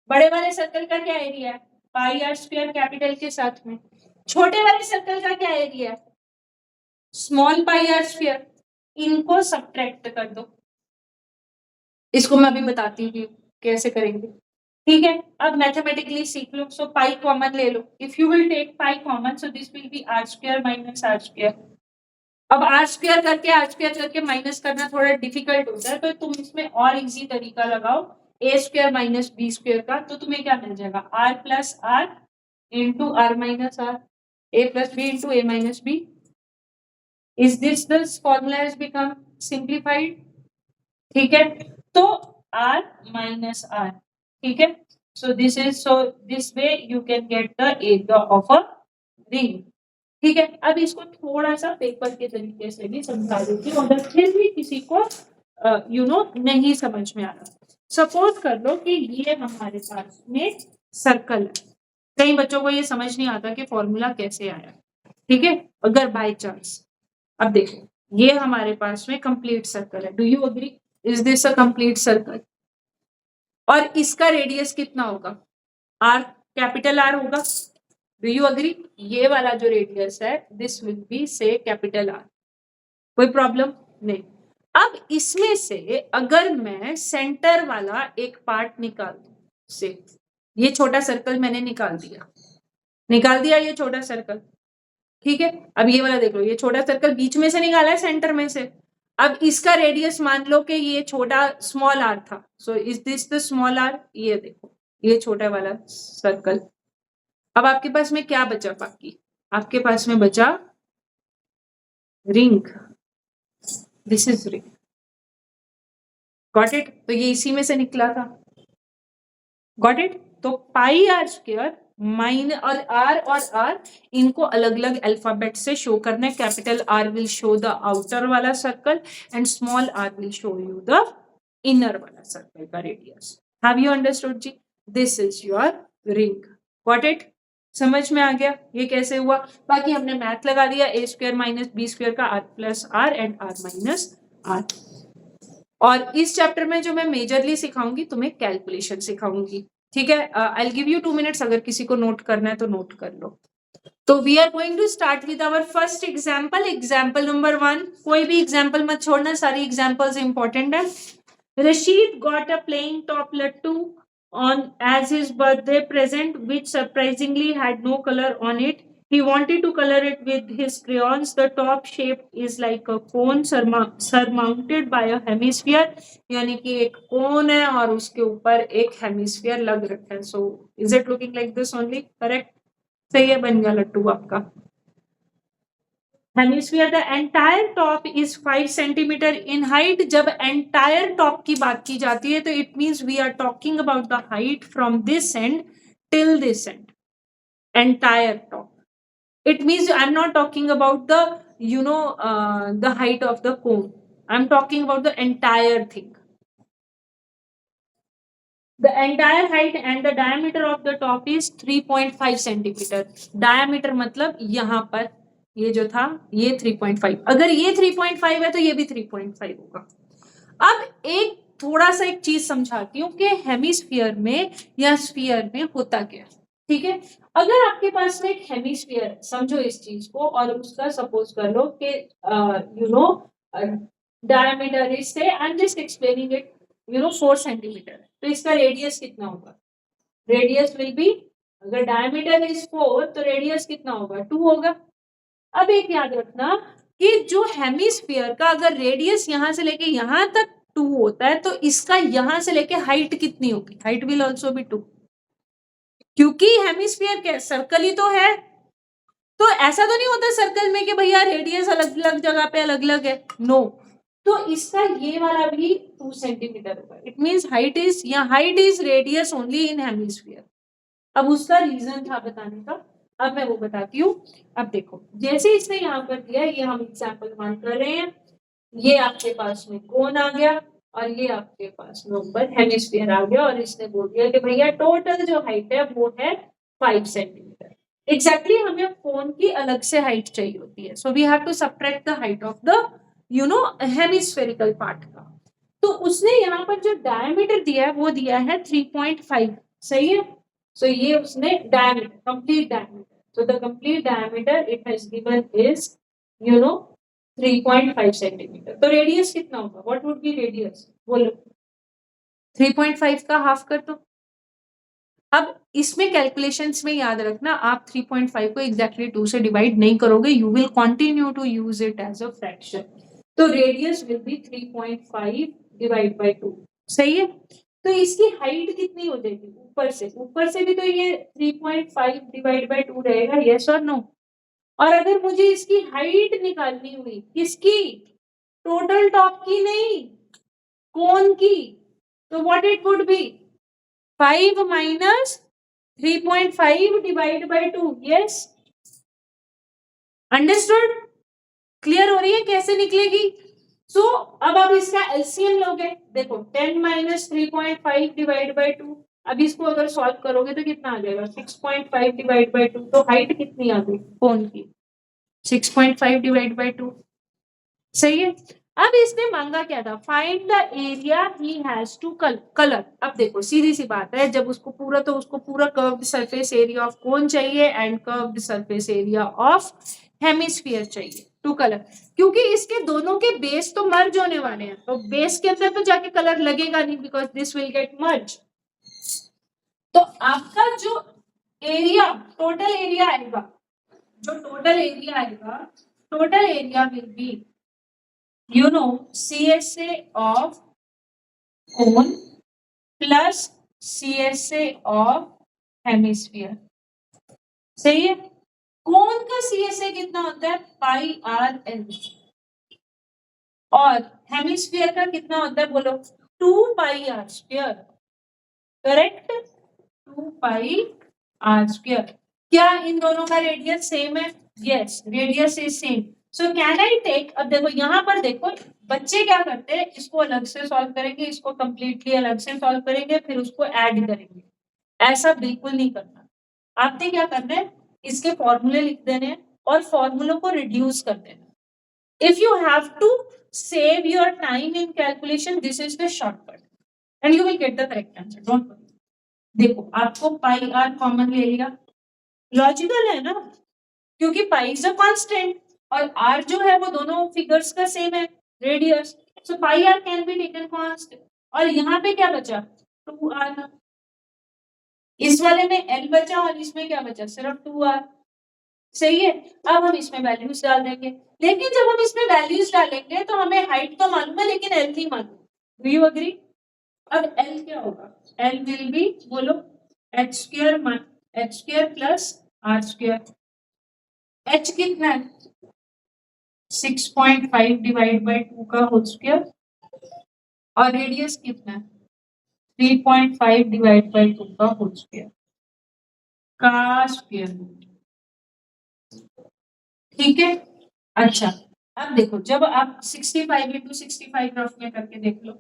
बड़े वाले सर्कल का क्या एरिया है? पाई आर स्क्वायर कैपिटल के साथ में। छोटे वाले सर्कल का क्या एरिया है? Small pi r square. इनको सब्ट्रैक्ट कर दो। इसको मैं अभी बताती हूँ कैसे करेंगे, ठीक है? अब मैथमेटिकली सीख लो। सो पाई कॉमन ले लो। If you will take pi common, so this will be r square minus r square. अब आर स्क्वायर करके माइनस करना थोड़ा डिफिकल्ट होता है, तो तुम इसमें और इजी तरीका लगाओ a square minus b square का, तो तुम्हें क्या मिल जाएगा, r plus r into r minus r, a plus b into a minus b. Is this formula has become simplified. ठीक है, तो आर माइनस आर. ठीक है, so this way you can get the area of a ring. ठीक है, अब इसको थोड़ा सा पेपर के तरीके से भी समझा देती हूँ अगर फिर भी किसी को नहीं समझ में आ रहा. सपोज कर लो कि ये हमारे पास में सर्कल है. कई बच्चों को ये समझ नहीं आता कि फॉर्मूला कैसे आया. ठीक है, अगर बाय चांस, अब देखो ये हमारे पास में कंप्लीट सर्कल है. Do you agree, is this a complete circle? और इसका रेडियस कितना होगा, आर, कैपिटल आर होगा. Do you agree? ये वाला जो रेडियस है दिस विल बी से कैपिटल आर. कोई प्रॉब्लम नहीं. अब इसमें से अगर मैं सेंटर वाला एक पार्ट निकाल दूं, से ये छोटा सर्कल मैंने निकाल दिया ये छोटा सर्कल. ठीक है, अब ये वाला देख लो, ये छोटा सर्कल बीच में से निकाला है, सेंटर में से. अब इसका रेडियस मान लो कि ये छोटा स्मॉल आर था. So is this the small r. ये देखो ये छोटा वाला सर्कल. अब आपके पास में क्या बचा बाकी, आपके पास में बचा ring. This is ring. Got it? तो ये इसी में से निकला था. Got it? तो पाई आर स्क्वायर माइन और आर इनको अलग अलग अल्फाबेट से शो करना है. Capital R will show the outer वाला circle and small r will show you the inner वाला सर्कल का रेडियस. हैव यू अंडरस्टूड जी? This is your ring. Got it? समझ में आ गया ये कैसे हुआ? बाकी हमने मैथ लगा दिया, a square minus b square का r plus r and r minus r. और इस चैप्टर में जो मैं मेजरली सिखाऊंगी तुम्हें कैलकुलेशन सिखाऊंगी. ठीक है, I will give you 2 minutes, अगर किसी को नोट करना है तो नोट कर लो. तो we are going to start with our first example. Example number 1. कोई भी एग्जाम्पल मत छोड़ना, सारी एग्जाम्पल्स इंपॉर्टेंट है. Rashid got a playing top lattu on as his birthday present, which surprisingly had no color on it. He wanted to color it with his crayons. The top shape is like a cone surmounted by a hemisphere. यानी कि एक कोन है और उसके ऊपर एक hemisphere लग रखा है. So is it looking like this only? Correct? सही है, बन गया लट्टू आपका. Hemisphere. The entire top is 5 centimetre in height. जब एंटायर टॉप की बात की जाती है तो it means we are talking about the height from this end till this end. Entire top. It means I'm not talking about the the height of the cone. I'm talking about the entire thing. The entire height and the diameter of the top is 3.5 centimeter. Diameter मतलब यहाँ पर ये जो था ये 3.5. अगर ये 3.5 है तो ये भी 3.5 होगा. अब एक थोड़ा सा एक चीज समझाती हूँ कि हेमिस्फीयर में या स्फीयर में होता क्या. ठीक है, अगर आपके पास में एक हेमिस्फीयर है, समझो इस चीज को, और उसका सपोज कर लो कि डायमीटर इज से, I am just explaining it, 4 centimetre. तो इसका रेडियस कितना होगा? रेडियस विल बी, अगर डायमीटर इज 4 तो रेडियस कितना होगा? 2 होगा. अब एक याद रखना कि जो हेमिस्फीयर का अगर रेडियस यहां से लेके यहां तक 2 होता है तो इसका यहां से लेके हाइट कितनी होगी? हाइट विल ऑल्सो बी 2, क्योंकि हेमिस्फीयर क्या सर्कल ही तो है. तो ऐसा तो नहीं होता सर्कल में कि भैया रेडियस अलग अलग जगह पे अलग अलग है. नो. तो इसका ये वाला भी 2 सेंटीमीटर होगा. It means height is radius only in hemisphere. अब उसका रीजन था बताने का, अब मैं वो बताती हूँ. अब देखो जैसे इसने यहाँ पर दिया, ये हम एग्जाम्पल 1 कर रहे हैं. ये आपके पास में कोन आ गया और ये आपके पास में ऊपर हेमिस्फीयर आ गया, और इसने बोल दिया कि भैया टोटल जो हाइट है वो है 5 सेंटीमीटर. एग्जैक्टली हमें कोन की अलग से हाइट चाहिए होती है. So we have to subtract the height of the hemispherical part का. तो उसने यहाँ पर जो डायमीटर दिया है वो दिया है 3.5. सही है. सो ये उसने diameter, complete diameter. So the complete diameter it has given is 3.5 centimetre. तो रेडियस कितना होगा? What would be radius? बोलो. 3.5 का हाफ कर दो. अब इसमें कैलकुलेशंस में याद रखना, आप 3.5 को एग्जैक्टली 2 से डिवाइड नहीं करोगे. You will continue to use it as a fraction. तो radius will be 3.5 divide by 2. सही है. तो इसकी हाइट कितनी हो जाएगी ऊपर से भी तो ये 3.5 डिवाइड बाय 2 रहेगा, यस और नो? और अगर मुझे इसकी हाइट निकालनी हुई, किसकी? टोटल टॉप की नहीं, कोन की, तो what it would be? 5 minus 3.5 divide by 2, yes? Understood? Clear हो रही है कैसे निकलेगी? सो अब आप इसका एलसीएम लोगे, देखो 10 माइनस 3.5 डिवाइड बाय 2, अब इसको अगर सॉल्व करोगे तो कितना आ जाएगा? 6.5 डिवाइड बाय 2, तो हाइट कितनी आ गई कोन की? 6.5 डिवाइड बाय 2, सही है। अब इसने मांगा क्या था? Find the area he has to colour. अब देखो सीधी सी बात है, जब उसको पूरा curved surface area of cone चाहिए and curved surface area of hemisphere चाहिए टू कलर, क्योंकि इसके दोनों के बेस तो मर्ज होने वाले हैं, तो बेस के अंदर तो जाके कलर लगेगा नहीं, बिकॉज दिस विल गेट मर्ज। तो आपका जो एरिया, टोटल एरिया आएगा, total area will be, you know, CSA of cone plus CSA of hemisphere, सही है। कोन का CSA कितना होता है? पाई आर एल, और हेमिस्फीयर का कितना होता है बोलो? 2 pi r square, correct? 2 pi r square. क्या इन दोनों का रेडियस सेम है? Yes, radius is same. So can I take, अब देखो यहाँ पर देखो बच्चे क्या करते हैं, इसको अलग से सॉल्व करेंगे, इसको कंप्लीटली अलग से सॉल्व करेंगे, फिर उसको ऐड करेंगे। ऐसा बिल्कुल नहीं करना। आपने क्या करना है, इसके फॉर्मूले लिख देने हैं और फॉर्मूलों को रिड्यूस कर देना। If you have to save your time in calculation, this is the shortcut and you will get the correct answer, don't worry। देखो आपको पाई आर कॉमन ले लिया, लॉजिकल है ना, क्योंकि पाई इज अ कांस्टेंट और आर जो है वो दोनों फिगर्स का सेम है, radius, so pi r can be taken constant. और यहाँ पे क्या बचा? 2r। इस वाले में l बचा और इसमें क्या बचा? सिर्फ 2r, सही है। अब हम इसमें वैल्यूज डाल देंगे, लेकिन जब हम इसमें वैल्यूज डालेंगे तो हमें हाइट तो मालूम है लेकिन एल नहीं मालूम। Do you agree? अब एल क्या होगा? एल विल बी, बोलो, h square plus r square. H कितना है? 6.5 डिवाइड बाय 2 का होल स्क्वायर, और रेडियस कितना है? 3.5 डिवाइड बाय 2 का होल स्क्वायर का स्क्वायर। ठीक है, अच्छा अब देखो, जब आप 65 into 65 रफ में करके देख लो,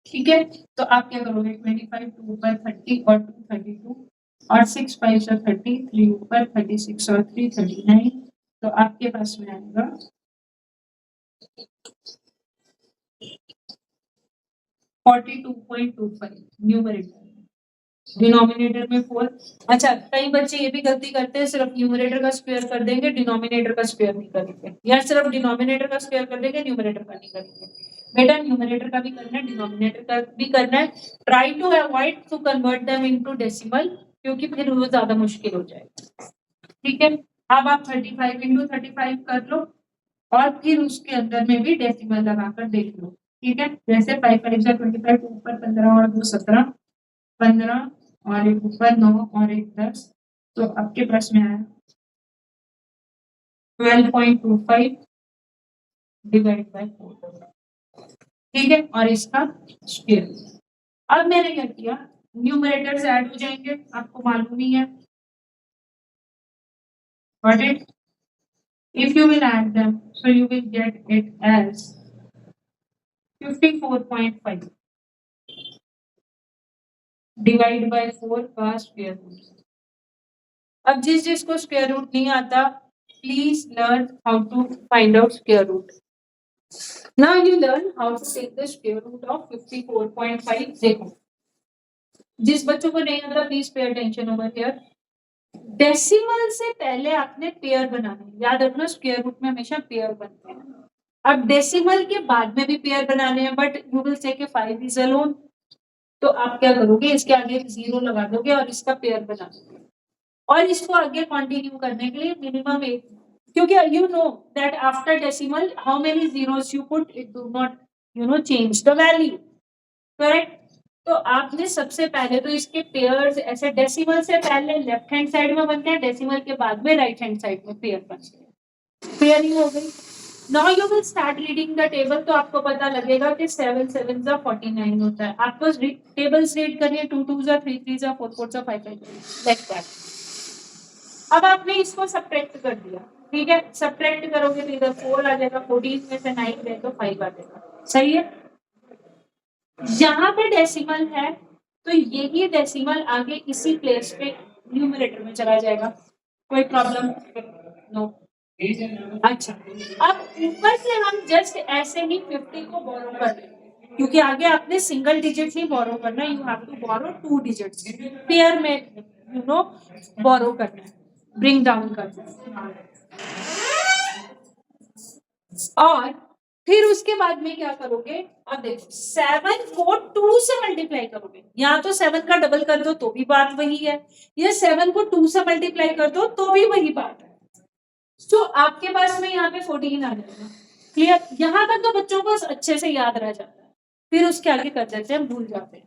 ठीक है, तो आप क्या करोगे? 25 2 ऊपर 30 और 2 32, और 6 5 से 30, 3 ऊपर 36 और 3 39, तो आपके पास में आएगा 42.25 न्यूमरेटर, डिनोमिनेटर में 4। अच्छा, कई बच्चे ये भी गलती करते हैं, सिर्फ न्यूमरेटर का स्क्वायर कर देंगे, डिनोमिनेटर का स्क्वायर नहीं करेंगे, या सिर्फ डिनोमिनेटर का स्क्वायर कर देंगे, न्यूमरेटर का नहीं करेंगे। बेटा न्यूमरेटर का भी करना है, डिनोमिनेटर का भी करना है। Try to avoid to convert them into decimal, क्योंकि फिर वो ज्यादा मुश्किल हो जाएगा। ठीक है, अब आप 35 into 35 कर लो और फिर उसके अंदर में भी डेसिमल लगाकर देख लो। ठीक है, जैसे 5 5 से 25, ऊपर 15 और 2 17, 15 और एक ऊपर 9 और एक 10, तो आपके पास में आया 12.25 डिवाइड बाय 4। ठीक है, और इसका स्क्वायर। अब मैंने क्या किया, न्यूमरेटर्स ऐड हो जाएंगे, आपको मालूम ही है। Got it? If you will add them, so you will get it as 54.5 divide by 4 का स्क्वायर रूट। अब जिसको स्क्वायर रूट नहीं आता, please learn how to find out square root. Now you learn how to take the square root of 54.5। देखो, जिस बच्चों को नहीं आता please pay attention over here. Decimal से पहले आपने पेयर बनाना है, याद रखना स्क्वायर रूट में हमेशा पेयर बनते हैं। अब डेसिमल के बाद में भी पेयर बनाने हैं, but you will say 5 is alone, तो आप क्या करोगे, इसके आगे 0 लगा दोगे और इसका पेयर बना दोगे, और इसको आगे कंटिन्यू करने के लिए मिनिमम 8, क्योंकि you know that after decimal how many zeros you put, it do not, you know, change the value, correct? तो आपने सबसे पहले तो इसके पेयर्स ऐसे डेसिमल से पहले लेफ्ट हैंड साइड में बनते हैं, डेसिमल के बाद में राइट हैंड साइड में पेयर बनते हैं। पेयरिंग हो गई। Now you will start reading the table, तो आपको पता लगेगा कि 7 7 जा 49 होता है। आपको टेबल्स रीड करनी है, 2 2 जा 3 3 जा 4 4 जा 5 5 लाइक दैट। अब आपने इसको सब्ट्रैक्ट कर दिया, ठीक है, सब्ट्रैक्ट करोगे तो इधर 4 आ जाएगा, 14 में से 9 गए तो 5 आ जाएगा, सही है। यहाँ पे डेसिमल है तो यही डेसिमल आगे इसी प्लेस पे न्यूमरेटर में चला जाएगा, कोई प्रॉब्लम नो। अच्छा, अब ऊपर से हम जस्ट ऐसे ही 50 को बोरो कर रहे हैं, क्योंकि आगे आपने सिंगल डिजिट ही बोरो करना है, you have to borrow 2 digits pair में, यू नो, बोरो करना है, ब्रिंग डाउन करना है। और फिर उसके बाद में क्या करोगे, अब देखो 7 को 2 से मल्टीप्लाई करोगे, यहाँ तो 7 का डबल कर दो तो भी बात वही है, ये 7 को 2 से मल्टीप्लाई कर दो तो भी वही बात है। तो आपके पास में यहाँ पे 14 आ जाएगा। क्लियर, यहाँ तक तो बच्चों को अच्छे से याद रह जाता है, फिर उसके आगे कर देते हैं, भूल जाते हैं।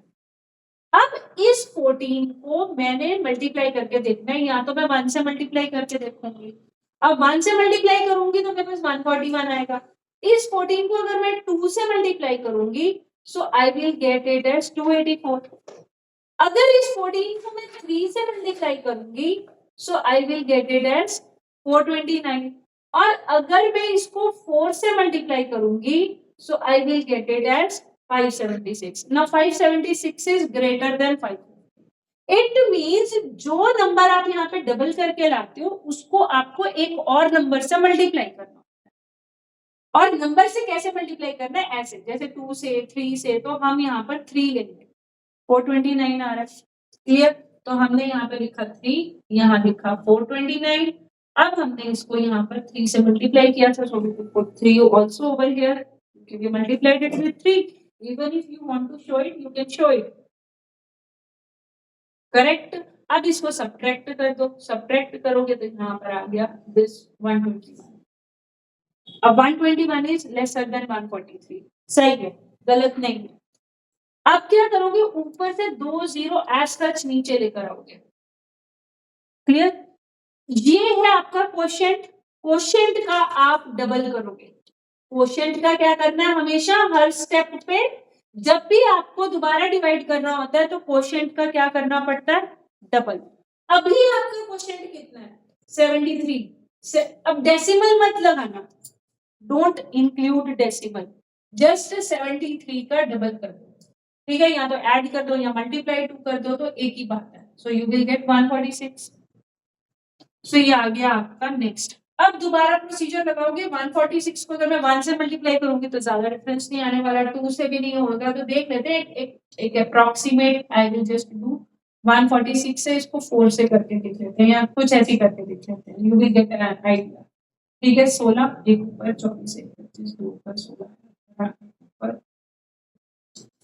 अब इस 14 को मैंने मल्टीप्लाई करके देखना है, या तो मैं 1 से मल्टीप्लाई करके देखूंगी, अब 1 से मल्टीप्लाई करूंगी तो मेरे पास 141 आएगा। इस 14 को अगर मैं 2 से मल्टीप्लाई करूंगी so I will get it as 284। अगर इस 14 को मैं 3 से मल्टीप्लाई करूंगी so I will get it as 429। और अगर मैं इसको 4 से मल्टीप्लाई करूंगी so I will get it as 576। Now 576 is greater than 5. It means जो नंबर आप यहाँ पे डबल करके लाते हो उसको आपको एक और नंबर से मल्टीप्लाई करना। और नंबर से कैसे मल्टीप्लाई करना है, ऐसे जैसे 2 से 3 से, तो हम यहाँ पर 3 लेंगे, 429 आ रहा है। क्लियर, तो हमने यहाँ पे लिखा 3, यहाँ लिखा 429। अब हमने इसको यहाँ पर 3 से मल्टीप्लाई किया था, so we put 3 also over here, क्योंकि multiplied it with 3। Even if you want to show it, you can show it. Correct. अब इसको सब्ट्रैक्ट कर दो, सब्ट्रैक्ट करोगे तो यहाँ पर आ गया दिस 121। अब 121 इज लेसर देन 143, सही है, गलत नहीं है। अब क्या करोगे, ऊपर से 2 0 एज सच नीचे लेकर आओगे। क्लियर, ये है आपका क्वोशिएंट। क्वोशिएंट का आप डबल करोगे। क्वोशिएंट का क्या करना है, हमेशा हर स्टेप पे जब भी आपको दोबारा डिवाइड करना होता है तो क्वोशिएंट का क्या करना पड़ता है, डबल। अभी आपका क्वोशिएंट कितना है, 73। अब डेसिमल मत लगाना, डोंट इंक्लूड डेसिमल, जस्ट 73 का डबल कर दो, ठीक है, या तो ऐड कर दो या मल्टीप्लाई 2 कर दो, तो एक ही बात है। So you will get 146। सो ये आ गया आपका नेक्स्ट। अब दोबारा प्रोसीजर लगाओगे, 146 को अगर मैं 1 से मल्टीप्लाई करूंगी तो ज्यादा डिफरेंस नहीं आने वाला, 2 से भी नहीं होगा, तो देख लेते हैं एक approximate. I will just do 146 से इसको 4 से करके देख लेते हैं, या कुछ ऐसे करके देख लेते हैं, you will get an idea. ठीक है, 16 एक ऊपर 24 एक 25 दो ऊपर 16 ऊपर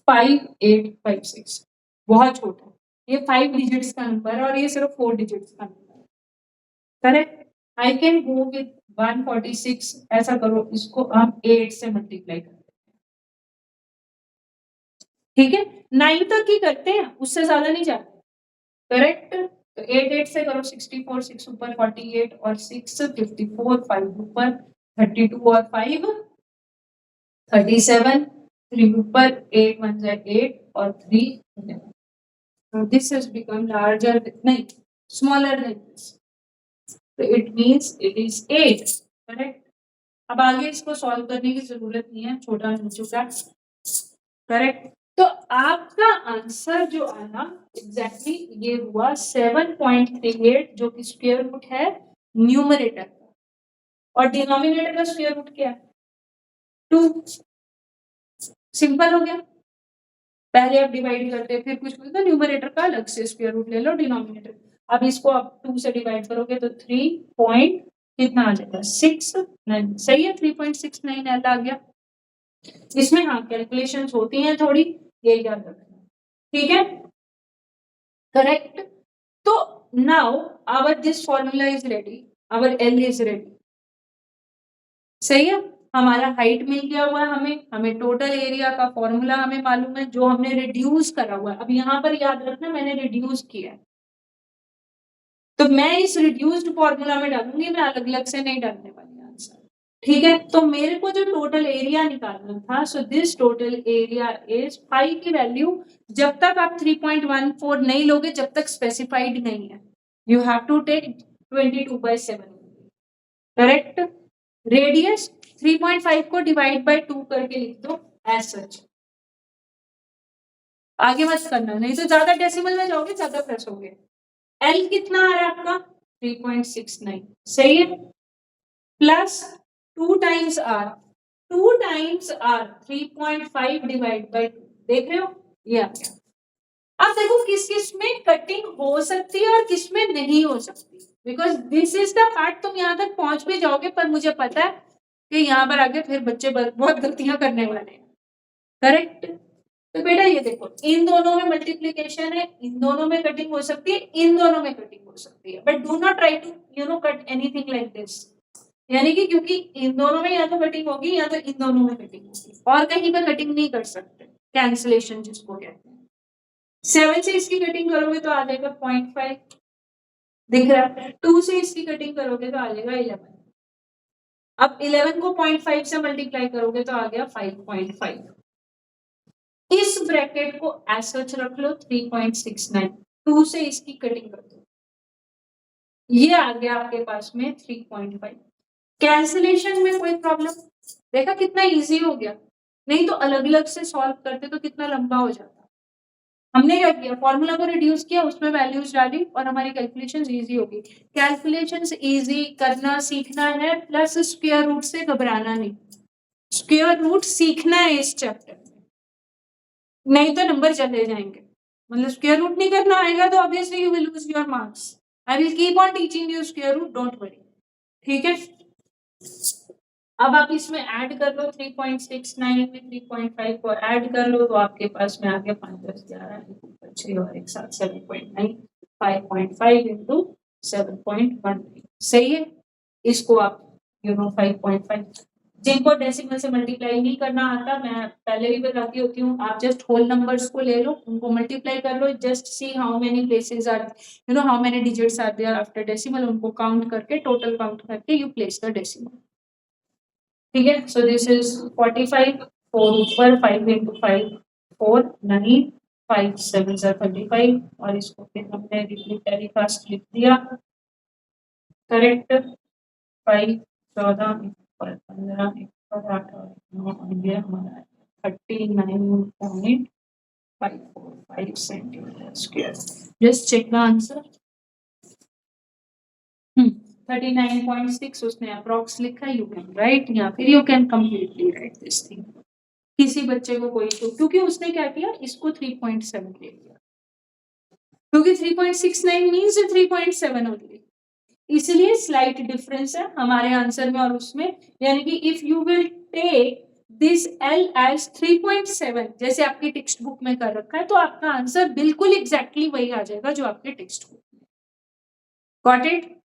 5 8 5 6, बहुत छोटा, ये 5 डिजिट्स का नंबर है और ये सिर्फ 4 डिजिट्स का नंबर है। Correct, I can go with 146। ऐसा करो, इसको आप 8 से मल्टीप्लाई करो, ठीक है, 9 तक ही करते हैं, उससे ज्यादा नहीं जाते। करेक्ट, तो 8 8 से करो 64, 6 ऊपर 48 और 6 54, 5 ऊपर 32 और 5 37, 3 ऊपर 8 1 8 और 3 11। Now this has become larger, नहीं, smaller than this. So it means it is 8. Correct. अब आगे इसको सॉल्व करने की जरूरत नहीं है, छोटा हो चुका। करेक्ट, तो आपका आंसर जो आया एग्जैक्टली ये हुआ 7.38, जो कि स्क्वायर रूट है न्यूमरेटर का, और डिनोमिनेटर का स्क्वायर रूट क्या है, 2। सिंपल हो गया, पहले आप डिवाइड करते फिर कुछ तो न्यूमरेटर का अलग से स्क्वायर रूट ले लो, डिनोमिनेटर। अब इसको आप 2 से डिवाइड करोगे तो 3 पॉइंट कितना आ जाएगा, 69। सही है, 3.69 एल आ गया। इसमें हाँ कैलकुलेशंस होती हैं थोड़ी, ये याद रखना, ठीक है। करेक्ट, तो now our this formula is ready, our L is ready. सही है, हमारा हाइट मिल गया हुआ है, हमें टोटल एरिया का फॉर्मूला हमें मालूम है जो हमने रिड्यूस करा हुआ है। अब यहाँ पर याद रखना मैंने रिड्यूस किया है, तो मैं इस रिड्यूस्ड फॉर्मूला में डालूंगी, मैं अलग अलग से नहीं डालने वाली आंसर। ठीक है, तो मेरे को जो टोटल एरिया निकालना था, so this total area is pi की वैल्यू जब तक आप 3.14 नहीं लोगे, जब तक स्पेसिफाइड नहीं है, you have to take 22/7, correct. Radius 3.5 को डिवाइड बाय 2 करके लिख दो एज सच, आगे मत करना, नहीं तो ज्यादा डेसिमल में जाओगे, ज्यादा प्लस होगे। एल कितना आ रहा है आपका 3.69, सही है, plus 2 times r, 2 times r 3.5 divide by 2, देख रहे हो ये आ गया। अब देखो किस किस में कटिंग हो सकती है और किस में नहीं हो सकती, because this is the part, तुम यहाँ तक पहुंच भी जाओगे, पर मुझे पता है कि यहाँ पर आगे फिर बच्चे बहुत गलतियां करने वाले हैं, करेक्ट। तो बेटा ये देखो, इन दोनों में मल्टीप्लीकेशन है, इन दोनों में कटिंग हो सकती है, इन दोनों में कटिंग हो सकती है, but do not try to cut anything like this, यानी कि क्योंकि इन दोनों में या तो कटिंग होगी या तो इन दोनों में कटिंग होगी, और कहीं पर कटिंग नहीं कर सकते, कैंसिलेशन जिसको कहते हैं। 7 से इसकी कटिंग करोगे तो आ जाएगा 0.5, दिख रहा है, 2 से इसकी कटिंग करोगे तो आ जाएगा 11, अब 11 को 0.5 से मल्टीप्लाई करोगे तो आ गया 5.5, इस ब्रैकेट को एज सच रख लो 3.69, 2 से इसकी कटिंग कर दो, ये आ गया आपके पास में 3.5। कैंसिलेशन में कोई प्रॉब्लम, देखा कितना इजी हो गया, नहीं तो अलग अलग से सॉल्व करते तो कितना लंबा हो जाता। हमने क्या किया, फॉर्मूला को रिड्यूस किया, उसमें वैल्यूज डाली और हमारी कैलकुलेशंस इजी होगी। कैलकुलेशंस इजी करना सीखना है, प्लस स्क्वायर रूट से घबराना नहीं, स्क्वायर रूट सीखना है इस चैप्टर में, नहीं तो नंबर चले जाएंगे, मतलब स्क्वायर रूट नहीं करना आएगा तो obviously you will lose your marks. I will keep on teaching you square root, don't worry, ठीक है। अब आप इसमें ऐड कर लो 3.69 में 3.5 को ऐड कर लो तो आपके पास में आ गया 5 10 11 6 और एक साथ 7.9, 5.5 इंटू 7.1, सही है। इसको आप 5.5, जिनको डेसिमल से मल्टीप्लाई नहीं करना आता, मैं पहले भी बताती होती हूँ, आप जस्ट होल नंबर्स को ले लो, उनको मल्टीप्लाई कर लो, just see how many places are how many digits are there after decimal, उनको काउंट करके टोटल काउंट करके यू प्लेस द डेसिमल, ठीक है। सो दिस इज 45, 4 ऊपर 5 into 5 4 9, 5 7 35, और इसको फिर हमने रिपीट टेलीकास्ट लिख दिया, करेक्ट। 5 14 15 8 और 9 आ गया हमारा 39.545 centimetre square. Just check the answer. 39.6 उसने अप्रॉक्स लिखा, यू कैन राइट, या फिर you can completely write this thing. किसी बच्चे को कोई तो, क्योंकि उसने क्या किया, इसको 3.7 ले लिया, क्योंकि 3.69 मींस 3.7 ओनली, इसलिए स्लाइट डिफरेंस है हमारे आंसर में और उसमें, यानी कि if you will take this L as 3.7 जैसे आपकी टेक्स्ट बुक में कर रखा है, तो आपका आंसर बिल्कुल एग्जैक्टली वही आ जाएगा जो आपके टेक्स्ट बुक में। Got it?